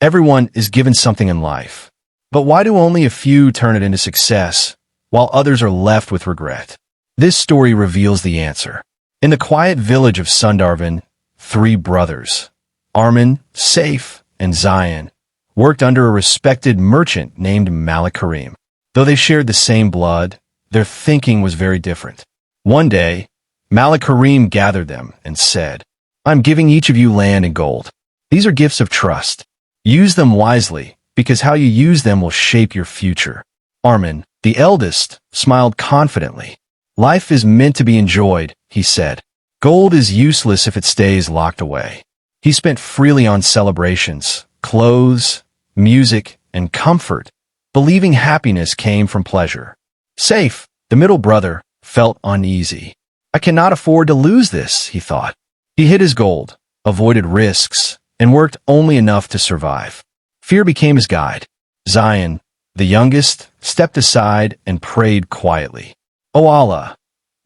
Everyone is given something in life. But why do only a few turn it into success, while others are left with regret? This story reveals the answer. In the quiet village of Sundarban, three brothers, Armin, Saif, and Zion, worked under a respected merchant named Malik Karim. Though they shared the same blood, their thinking was very different. One day, Malik Karim gathered them and said, "I'm giving each of you land and gold. These are gifts of trust. Use them wisely, because how you use them will shape your future." Armin, the eldest, smiled confidently. "Life is meant to be enjoyed," he said. "Gold is useless if it stays locked away." He spent freely on celebrations, clothes, music, and comfort, believing happiness came from pleasure. Saif, the middle brother, felt uneasy. "I cannot afford to lose this," he thought. He hid his gold, avoided risks, and worked only enough to survive. Fear became his guide. Zion, the youngest, stepped aside and prayed quietly. "O Allah,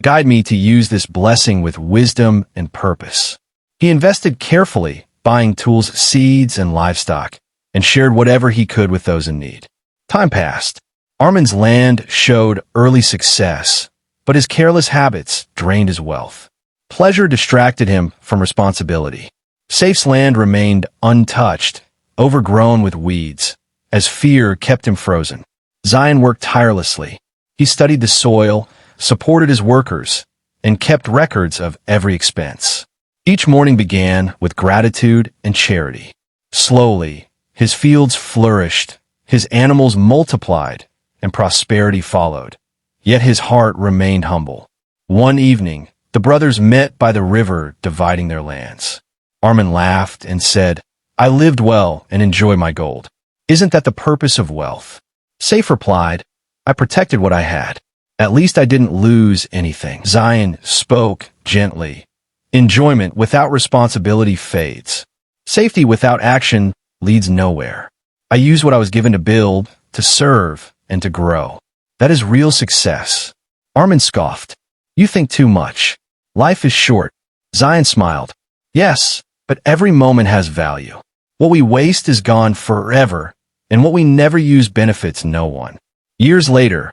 guide me to use this blessing with wisdom and purpose." He invested carefully, buying tools, seeds, and livestock, and shared whatever he could with those in need. Time passed. Armin's land showed early success, but his careless habits drained his wealth. Pleasure distracted him from responsibility. Saif's land remained untouched, overgrown with weeds, as fear kept him frozen. Zion worked tirelessly. He studied the soil, supported his workers, and kept records of every expense. Each morning began with gratitude and charity. Slowly, his fields flourished, his animals multiplied, and prosperity followed. Yet his heart remained humble. One evening, the brothers met by the river dividing their lands. Armin laughed and said, "I lived well and enjoy my gold. Isn't that the purpose of wealth?" Saif replied, "I protected what I had. At least I didn't lose anything." Zion spoke gently. "Enjoyment without responsibility fades. Safety without action leads nowhere. I used what I was given to build, to serve, and to grow. That is real success." Armin scoffed. "You think too much. Life is short." Zion smiled. "Yes, but every moment has value. What we waste is gone forever, and what we never use benefits no one." Years later,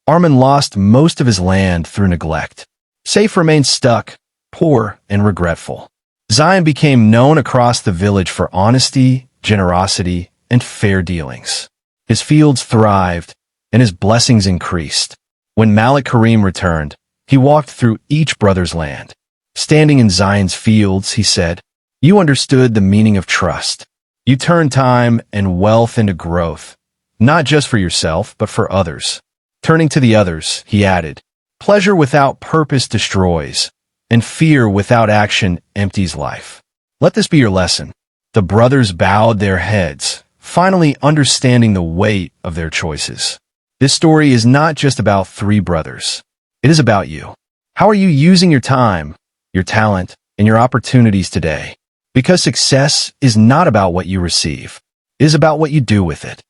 Armin lost most of his land through neglect. Saif remained stuck, poor, and regretful. Zion became known across the village for honesty, generosity, and fair dealings. His fields thrived, and his blessings increased. When Malik Karim returned, he walked through each brother's land. Standing in Zion's fields, he said, "You understood the meaning of trust. You turned time and wealth into growth, not just for yourself, but for others." Turning to the others, he added, "Pleasure without purpose destroys, and fear without action empties life." Let this be your lesson. The brothers bowed their heads, finally understanding the weight of their choices. This story is not just about three brothers. It is about you. How are you using your time, your talent, and your opportunities today? Because success is not about what you receive. It is about what you do with it.